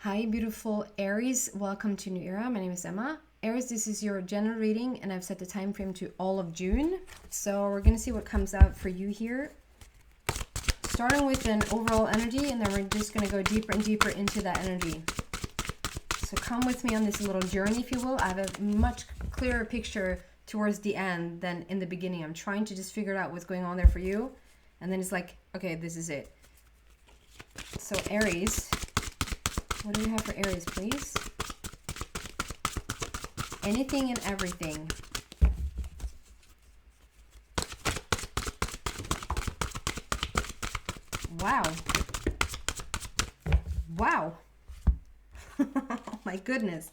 Hi, beautiful Aries. Welcome to New Era. My name is Emma. Aries, this is your general reading, and I've set the time frame to all of June. So we're going to see what comes out for you here. Starting with an overall energy, and then we're just going to go deeper and deeper into that energy. So come with me on this little journey, if you will. I have a much clearer picture towards the end than in the beginning. I'm trying to just figure out what's going on there for you. And then it's like, okay, this is it. So Aries, what do we have for Aries, please? Anything and everything. Wow. Wow. Oh my goodness.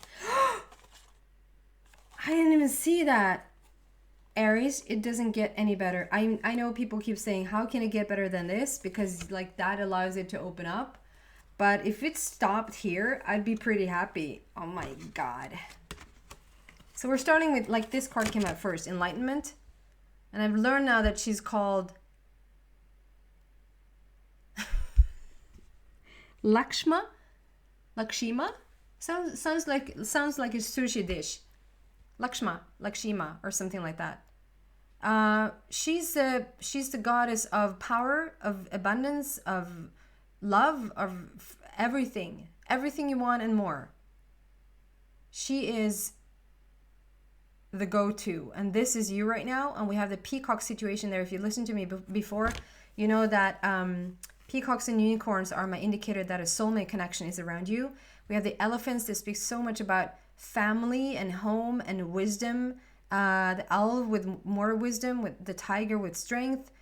I didn't even see that. Aries, it doesn't get any better. I know people keep saying, how can it get better than this? Because like that allows it to open up. But if it stopped here, I'd be pretty happy. Oh my God. So we're starting with, like, this card came out first, Enlightenment. And I've learned now that she's called Lakshma? Sounds like a sushi dish. Lakshma, or something like that. She's the goddess of power, of abundance, of love, of everything you want and more. She is the go-to, and this is you right now. And we have the peacock situation there. If you listened to me before, you know that peacocks and unicorns are my indicator that a soulmate connection is around you. We have the elephants that speak so much about family and home and wisdom, the owl with more wisdom, with the tiger with strength,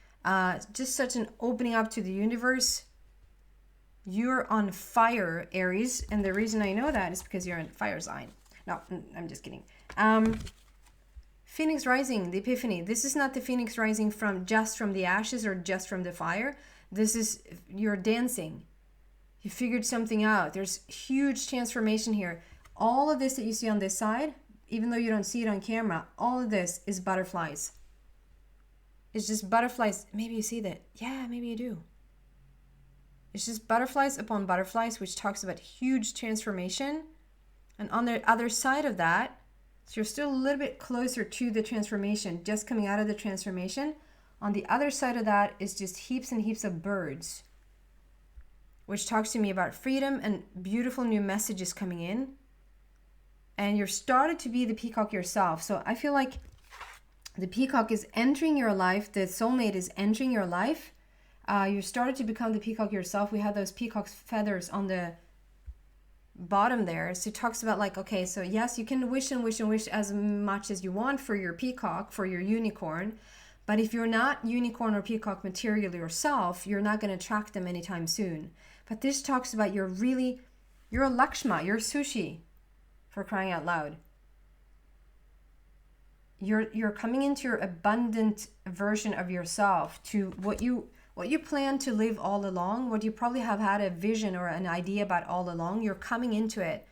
just such an opening up to the universe. You're on fire, Aries, and the reason I know that is because you're in fire sign. No, I'm just kidding. Phoenix rising, the epiphany. This is not the phoenix rising from the ashes or just from the fire. This is, you're dancing. You figured something out. There's huge transformation here. All of this that you see on this side, even though you don't see it on camera, all of this is butterflies. It's just butterflies. Maybe you see that. Yeah, maybe you do. It's just butterflies upon butterflies, which talks about huge transformation. And on the other side of that, so you're still a little bit closer to the transformation, just coming out of the transformation. On the other side of that is just heaps and heaps of birds, which talks to me about freedom and beautiful new messages coming in. And you're started to be the peacock yourself. So I feel like the peacock is entering your life. The soulmate is entering your life. You started to become the peacock yourself. We have those peacock's feathers on the bottom there. So it talks about like, okay, so yes, you can wish and wish and wish as much as you want for your peacock, for your unicorn. But if you're not unicorn or peacock material yourself, you're not going to attract them anytime soon. But this talks about you're a Lakshma, you're sushi, for crying out loud. You're coming into your abundant version of yourself, to what you plan to live all along, what you probably have had a vision or an idea about all along. You're coming into it.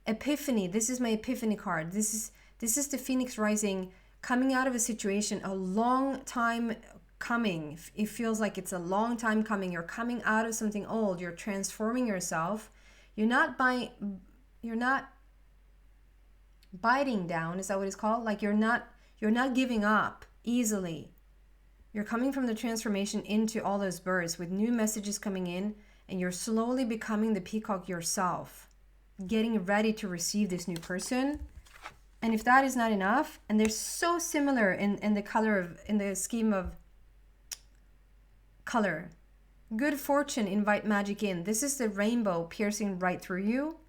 Epiphany. This is my epiphany card. This is the phoenix rising, coming out of a situation a long time coming. It feels like it's a long time coming. You're coming out of something old. You're transforming yourself. You're not biting down. Is that what it's called? Like you're not giving up easily. You're coming from the transformation into all those birds with new messages coming in, and you're slowly becoming the peacock yourself, getting ready to receive this new person. And if that is not enough, and they're so similar in the scheme of color. Good fortune, invite magic in. This is the rainbow piercing right through you.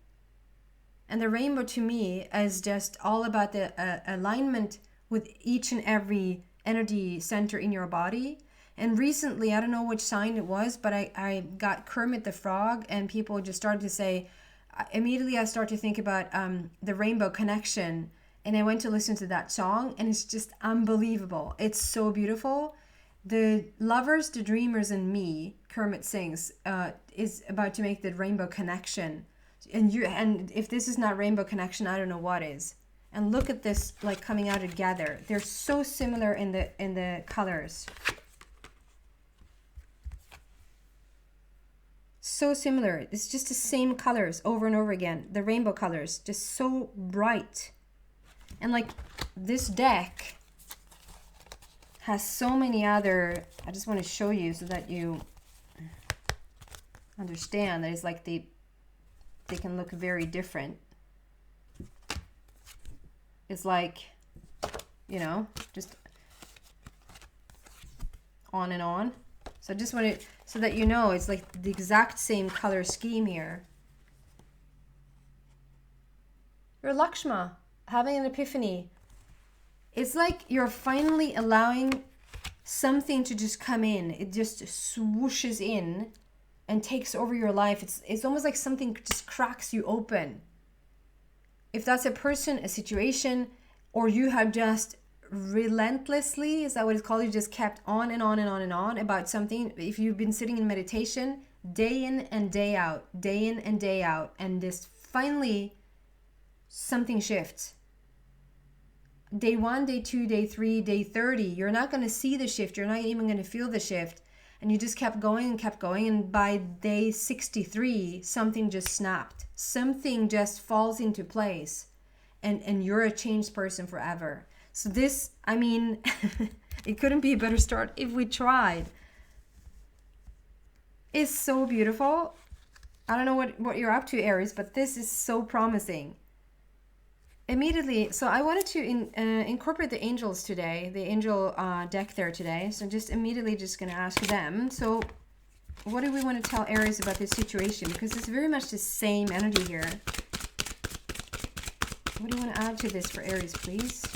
And the rainbow to me is just all about the alignment with each and every energy center in your body. And recently, I don't know which sign it was, but I got Kermit the Frog, and people just started to say, immediately I start to think about the rainbow connection. And I went to listen to that song, and it's just unbelievable. It's so beautiful. The lovers, the dreamers, and me, Kermit sings, is about to make the rainbow connection. And if this is not rainbow connection, I don't know what is. And look at this, like coming out together. They're so similar in the colors. So similar. It's just the same colors over and over again. The rainbow colors, just so bright. And like this deck has so many other, I just want to show you so that you understand that it's like they can look very different. It's like, you know, just on and on. So I just wanted, so that you know, it's like the exact same color scheme here. You're Lakshma, having an epiphany. It's like you're finally allowing something to just come in. It just swooshes in and takes over your life. It's almost like something just cracks you open. If that's a person, a situation, or you have just relentlessly, is that what it's called? You just kept on and on and on and on about something. If you've been sitting in meditation day in and day out, day in and day out, and this finally something shifts. Day 1, day 2, day 3, day 30, you're not going to see the shift. You're not even going to feel the shift. And you just kept going. And by day 63, something just snapped. Something just falls into place. And you're a changed person forever. So this, I mean, it couldn't be a better start if we tried. It's so beautiful. I don't know what you're up to, Aries, but this is so promising. Immediately, so I wanted to incorporate the angels today, the angel deck there today. So just immediately just going to ask them. So what do we want to tell Aries about this situation? Because it's very much the same energy here. What do you want to add to this for Aries, please?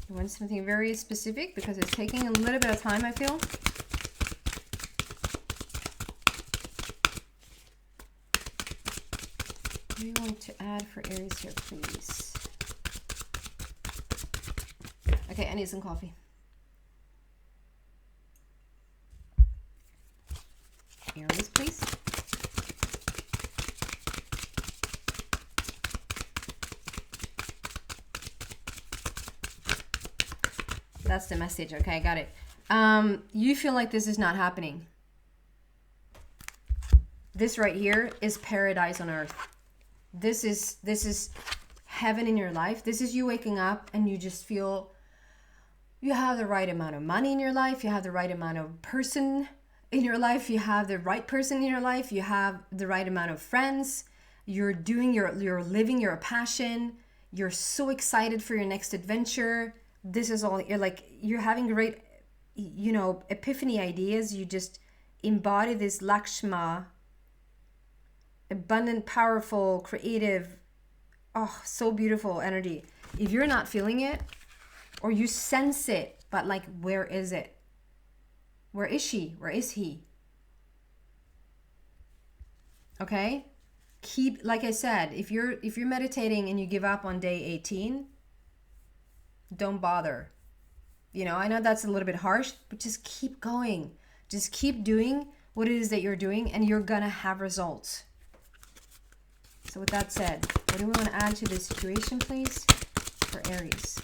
You want something very specific because it's taking a little bit of time, I feel. What do you want to add for Aries here, please? Okay, I need some coffee. Aries, please. That's the message. Okay, I got it. You feel like this is not happening. This right here is paradise on earth. This is heaven in your life. This is you waking up and you just feel you have the right amount of money in your life. You have the right amount of person in your life. You have the right person in your life. You have the right amount of friends. You're living your passion. You're so excited for your next adventure. This is all, you're having great, epiphany ideas. You just embody this Lakshma, abundant, powerful, creative, so beautiful energy. If you're not feeling it, or you sense it, but like, where is it? Where is she? Where is he? Okay? Keep, like I said, if you're meditating and you give up on day 18, don't bother. I know that's a little bit harsh, but just keep going. Just keep doing what it is that you're doing, and you're gonna have results. So with that said, what do we want to add to this situation, please, for Aries?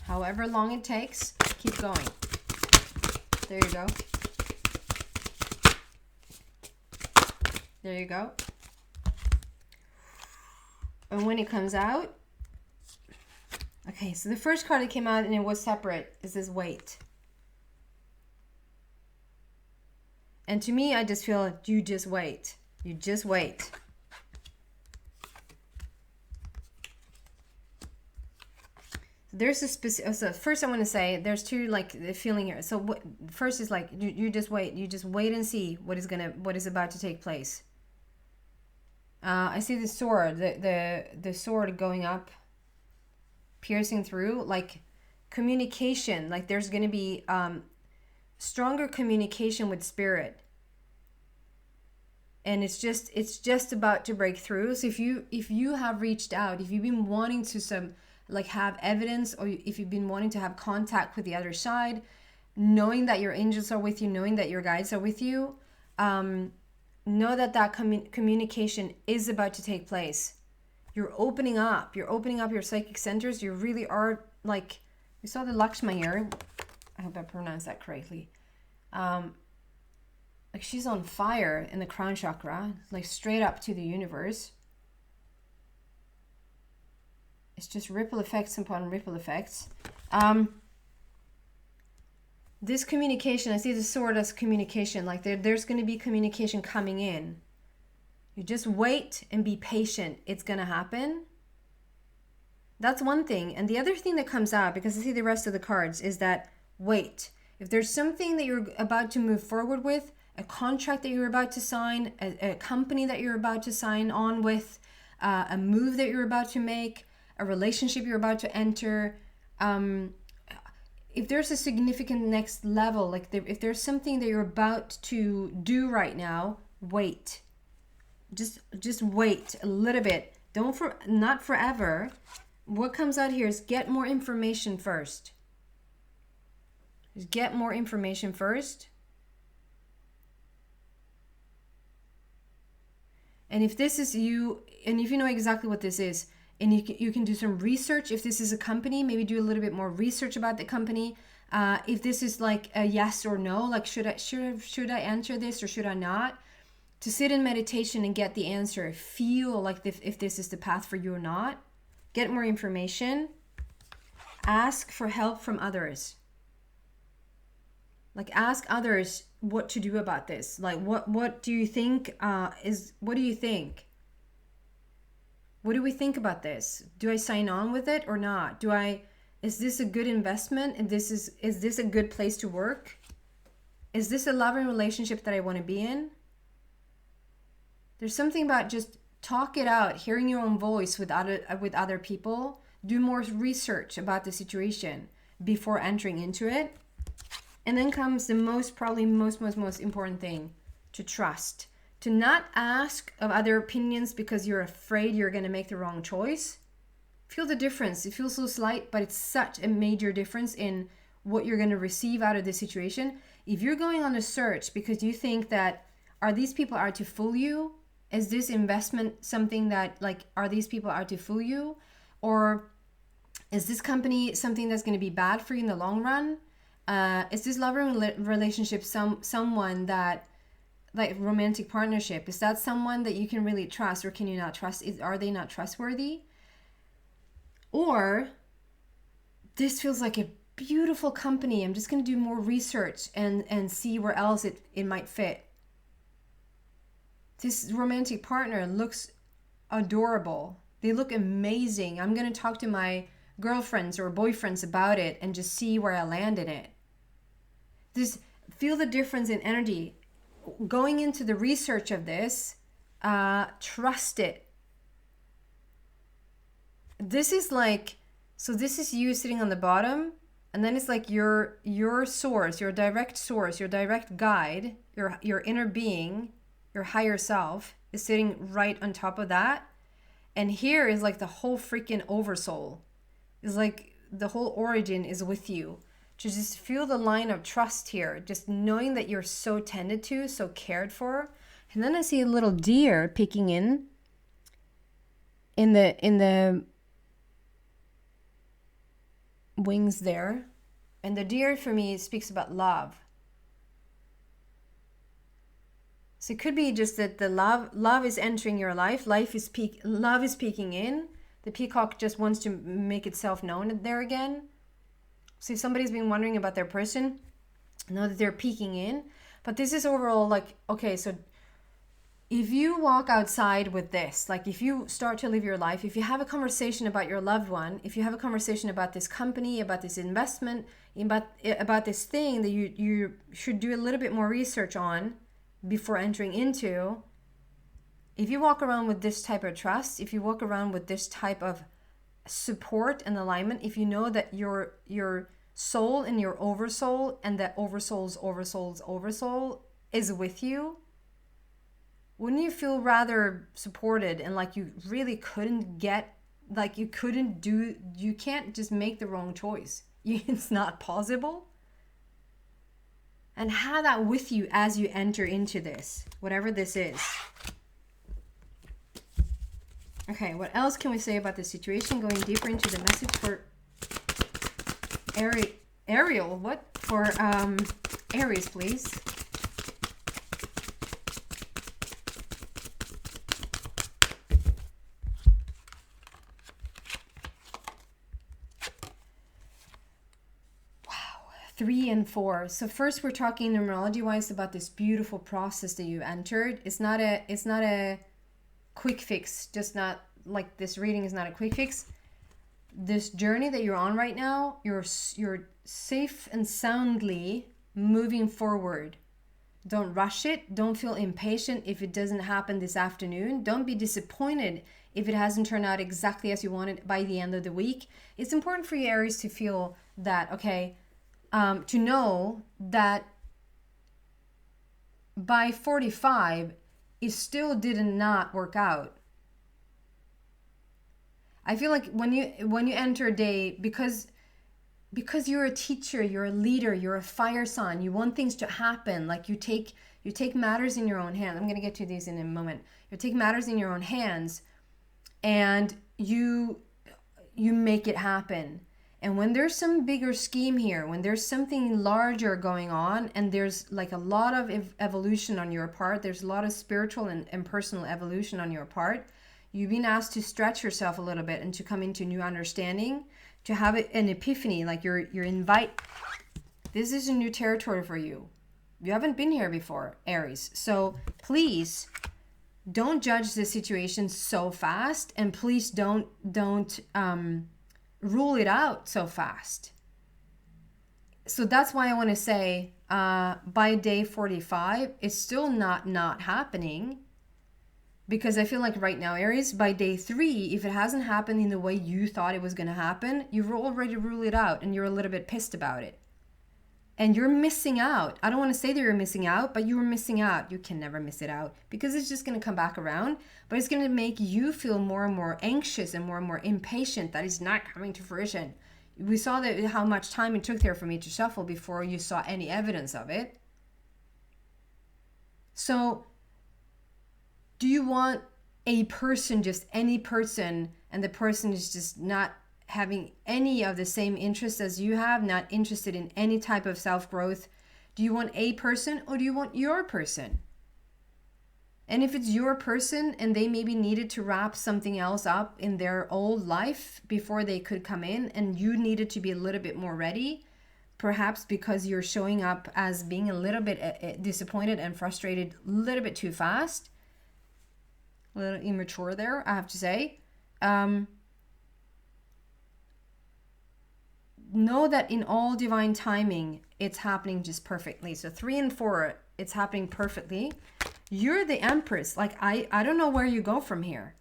However long it takes, keep going. There you go. There you go. And when it comes out, okay, so the first card that came out and it was separate is this wait. And to me, I just feel you just wait. You just wait. There's a specific. So first, I want to say there's two like the feeling here. So what first is like you just wait. You just wait and see what is about to take place. I see the sword, the sword going up, piercing through, like communication. Like there's gonna be stronger communication with spirit, and it's just about to break through. So if you have reached out, if you've been wanting to like have evidence, or if you've been wanting to have contact with the other side, knowing that your angels are with you, knowing that your guides are with you, know that communication is about to take place. You're opening up your psychic centers. You really are, like, you saw the Lakshma here. I hope I pronounced that correctly. Like she's on fire in the crown chakra, like straight up to the universe. It's just ripple effects upon ripple effects. This communication, I see the sword as communication, like there's going to be communication coming in. You just wait and be patient. It's going to happen. That's one thing. And the other thing that comes out, because I see the rest of the cards, is that wait. If there's something that you're about to move forward with, a contract that you're about to sign, a company that you're about to sign on with, a move that you're about to make, a relationship you're about to enter, if there's a significant next level, like if there's something that you're about to do right now, wait. Just wait a little bit. Not forever. What comes out here is get more information first. Just get more information first. And if this is you, and if you know exactly what this is, and you can do some research. If this is a company, maybe do a little bit more research about the company. If this is like a yes or no, like should I enter this or should I not? To sit in meditation and get the answer. Feel like if this is the path for you or not. Get more information. Ask for help from others. Like ask others what to do about this. Like what do you think what do you think? What do we think about this? Do I sign on with it or not? Is this a good investment? And is this a good place to work? Is this a loving relationship that I want to be in? There's something about just talk it out, hearing your own voice with other people. Do more research about the situation before entering into it. And then comes the most important thing, to trust. To not ask of other opinions because you're afraid you're going to make the wrong choice. Feel the difference. It feels so slight, but it's such a major difference in what you're going to receive out of the situation. If you're going on a search because you think that, are these people out to fool you? Is this investment something that, like, are these people out to fool you? Or is this company something that's going to be bad for you in the long run? Is this loving relationship someone that, like romantic partnership, is that someone that you can really trust, or can you not trust? Are they not trustworthy? Or this feels like a beautiful company. I'm just going to do more research and see where else it might fit. This romantic partner looks adorable. They look amazing. I'm going to talk to my girlfriends or boyfriends about it and just see where I land in it. Just feel the difference in energy. Going into the research of this, trust it. This is like, so this is you sitting on the bottom, and then it's like your source, your direct guide, your inner being, your higher self is sitting right on top of that. And here is like the whole freaking oversoul. It's like the whole origin is with you. To just feel the line of trust here, just knowing that you're so tended to, so cared for. And then I see a little deer peeking in the wings there. And the deer for me speaks about love. So it could be just that the love is entering your life. Love is peeking in. The peacock just wants to make itself known there again. So if somebody's been wondering about their person, know that they're peeking in. But this is overall like, okay, so if you walk outside with this, like if you start to live your life, if you have a conversation about your loved one, if you have a conversation about this company, about this investment, about this thing that you should do a little bit more research on before entering into, if you walk around with this type of trust, if you walk around with this type of support and alignment, if you know that your soul and your oversoul and that oversoul's oversoul is with you, wouldn't you feel rather supported and like you really couldn't get, like you can't just make the wrong choice. It's not possible. And have that with you as you enter into this, whatever this is. Okay, what else can we say about the situation? Going deeper into the message for Ariel, what? For Aries, please. Wow, 3 and 4. So first we're talking numerology-wise about this beautiful process that you entered. It's not a quick fix, just not like this reading is not a quick fix. This journey that you're on right now, you're safe and soundly moving forward. Don't rush it. Don't feel impatient if it doesn't happen this afternoon. Don't be disappointed if it hasn't turned out exactly as you wanted by the end of the week. It's important for you, Aries, to feel that, okay, to know that by 45, it still did not work out. I feel like when you enter a day, because you're a teacher, you're a leader, you're a fire sign, you want things to happen, like you take matters in your own hands. I'm going to get to these in a moment. You take matters in your own hands and you make it happen. And when there's some bigger scheme here, when there's something larger going on, and there's like a lot of evolution on your part, there's a lot of spiritual and personal evolution on your part, you've been asked to stretch yourself a little bit and to come into new understanding, to have an epiphany, like you're this is a new territory for you. You haven't been here before, Aries. So please don't judge the situation so fast, and please don't rule it out so fast. So that's why I want to say by day 45, it's still not happening. Because I feel like right now, Aries, by day 3, if it hasn't happened in the way you thought it was going to happen, you've already ruled it out and you're a little bit pissed about it. And you're missing out. I don't want to say that you're missing out, but you're missing out. You can never miss it out because it's just going to come back around. But it's going to make you feel more and more anxious and more impatient that it's not coming to fruition. We saw that how much time it took there for me to shuffle before you saw any evidence of it. So do you want a person, just any person, and the person is just not having any of the same interests as you have, not interested in any type of self-growth? Do you want a person or do you want your person? And if it's your person and they maybe needed to wrap something else up in their old life before they could come in, and you needed to be a little bit more ready, perhaps because you're showing up as being a little bit disappointed and frustrated a little bit too fast, a little immature there, I have to say. Know that in all divine timing, it's happening just perfectly. So 3 and 4, it's happening perfectly. You're the Empress. Like, I don't know where you go from here.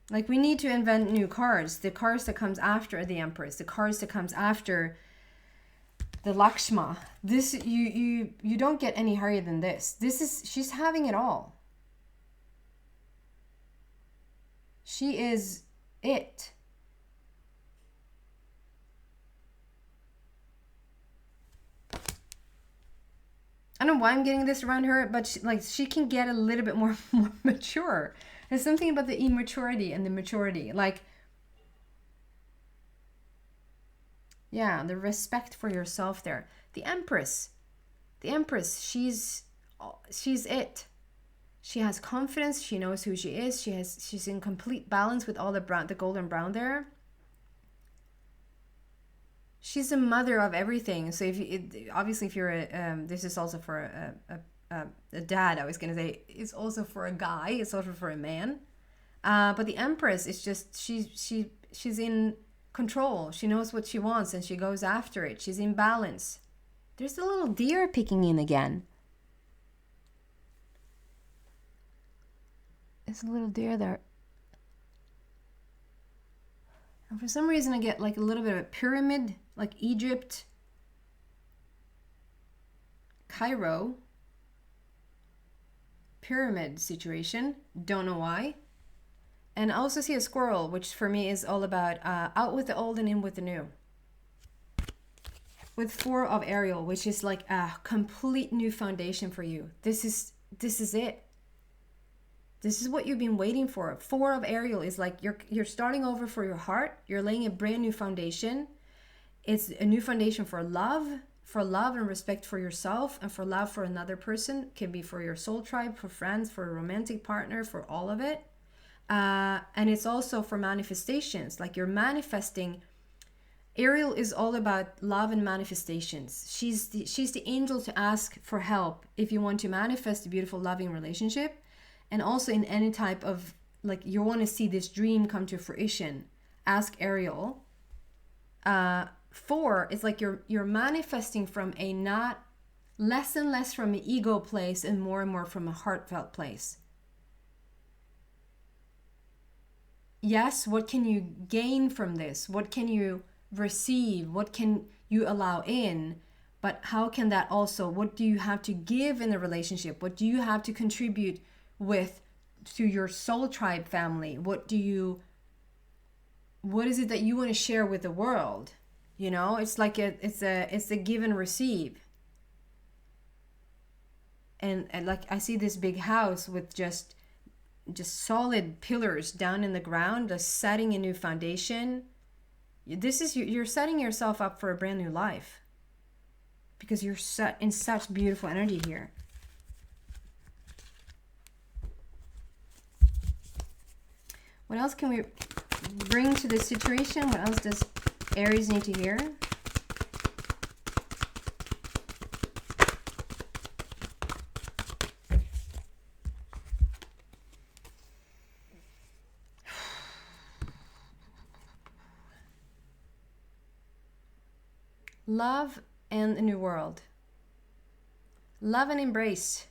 Like, we need to invent new cards. The cards that comes after the Empress. The cards that comes after the Lakshma. This, you don't get any higher than this. She's having it all. She is it. I don't know why I'm getting this around her, but she can get a little bit more mature. There's something about the immaturity and the maturity. Like, yeah, the respect for yourself there. The Empress, she's it. She has confidence. She knows who she is. She's in complete balance with all the golden brown there. She's a mother of everything. So obviously if you're this is also for a the dad, I was going to say, is also for a guy. It's also for a man. But the Empress is just, she's in control. She knows what she wants and she goes after it. She's in balance. There's a little deer peeking in again. There's a little deer there. And for some reason I get like a little bit of a pyramid, like Egypt, Cairo, pyramid situation. Don't know why. And I also see a squirrel, which for me is all about out with the old and in with the new. With 4 of Ariel, which is like a complete new foundation for you. This is it. This is what you've been waiting for. 4 of Ariel is like you're starting over for your heart. You're laying a brand new foundation. It's a new foundation for love and respect for yourself, and for love for another person. Can be for your soul tribe, for friends, for a romantic partner, for all of it. And it's also for manifestations. Like you're manifesting. Ariel is all about love and manifestations. She's the angel to ask for help if you want to manifest a beautiful, loving relationship. And also in any type of, like, you want to see this dream come to fruition, ask Ariel. 4, it's like you're manifesting from a not less and less from an ego place and more from a heartfelt place. Yes, what can you gain from this? What can you receive? What can you allow in? But how can that also, what do you have to give in the relationship? What do you have to contribute with to your soul tribe family? What is it that you want to share with the world? You know, it's like it's a give and receive. And like I see this big house with just solid pillars down in the ground, just setting a new foundation. This is you're setting yourself up for a brand new life, because you're set in such beautiful energy here. What else can we bring to this situation? What else does Aries need to hear? Love and a new world. Love and embrace.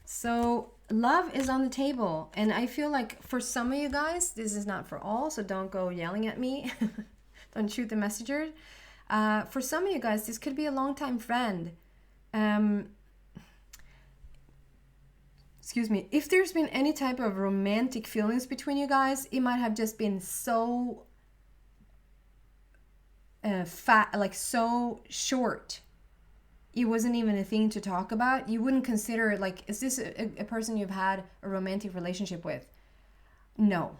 So love is on the table, and I feel like for some of you guys, this is not for all, so don't go yelling at me. Don't shoot the messenger. For some of you guys, this could be a longtime friend. Excuse me. If there's been any type of romantic feelings between you guys, it might have just been so so short. It wasn't even a thing to talk about. You wouldn't consider it like, is this a person you've had a romantic relationship with? No.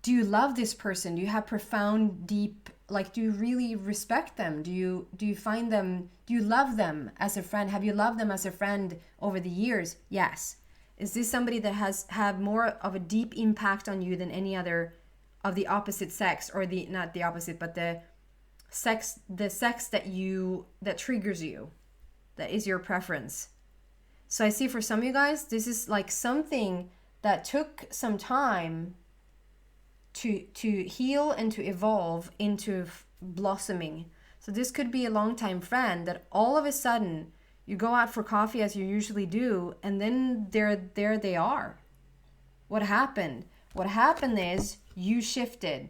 Do you love this person? Do you have profound, deep, like, do you really respect them? Do you find them, do you love them as a friend? Have you loved them as a friend over the years? Yes. Is this somebody that has had more of a deep impact on you than any other of the opposite sex, or not the opposite, but the sex that triggers you, that is your preference? So I see for some of you guys, this is like something that took some time to heal and to evolve into blossoming. So this could be a longtime friend that all of a sudden you go out for coffee as you usually do, and then there they are. What happened? What happened is you shifted.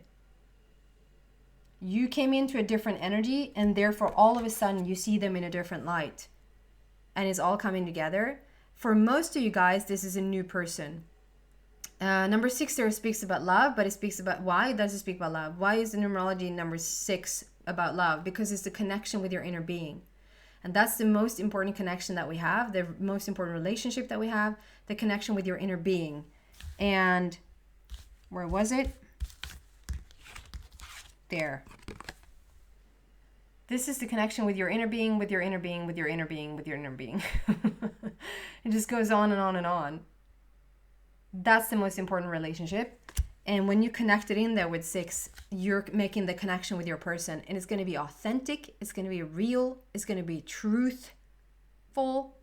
You came into a different energy, and therefore all of a sudden you see them in a different light. And it's all coming together. For most of you guys, this is a new person. Number 6 there speaks about love, but it speaks about why does it speak about love? Why is the numerology number 6 about love? Because it's the connection with your inner being. And that's the most important connection that we have, the most important relationship that we have, the connection with your inner being. And where was it? There. This is the connection with your inner being, with your inner being, with your inner being, with your inner being. It just goes on and on and on. That's the most important relationship. And when you connect it in there with 6, you're making the connection with your person. And it's going to be authentic. It's going to be real. It's going to be truthful. full.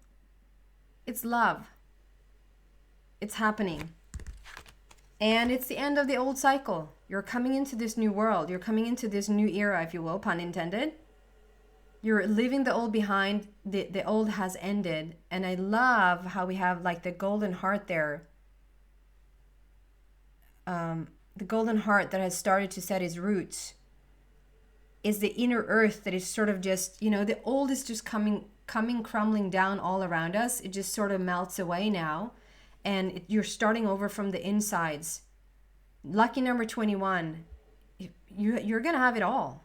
It's love. It's happening. And it's the end of the old cycle. You're coming into this new world. You're coming into this new era, if you will, pun intended. You're leaving the old behind. The old has ended. And I love how we have like the golden heart there. The golden heart that has started to set its roots is the inner earth that is sort of just, you know, the old is just coming crumbling down all around us. It just sort of melts away now. And you're starting over from the insides. Lucky number 21. You're going to have it all.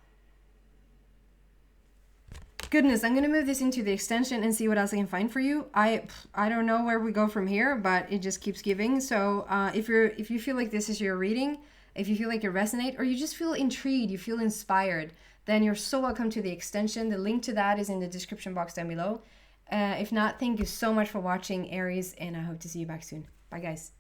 Goodness, I'm going to move this into the extension and see what else I can find for you. I don't know where we go from here, but it just keeps giving. So if you feel like this is your reading, if you feel like you resonate, or you just feel intrigued, you feel inspired, then you're so welcome to the extension. The link to that is in the description box down below. If not, thank you so much for watching, Aries, and I hope to see you back soon. Bye, guys.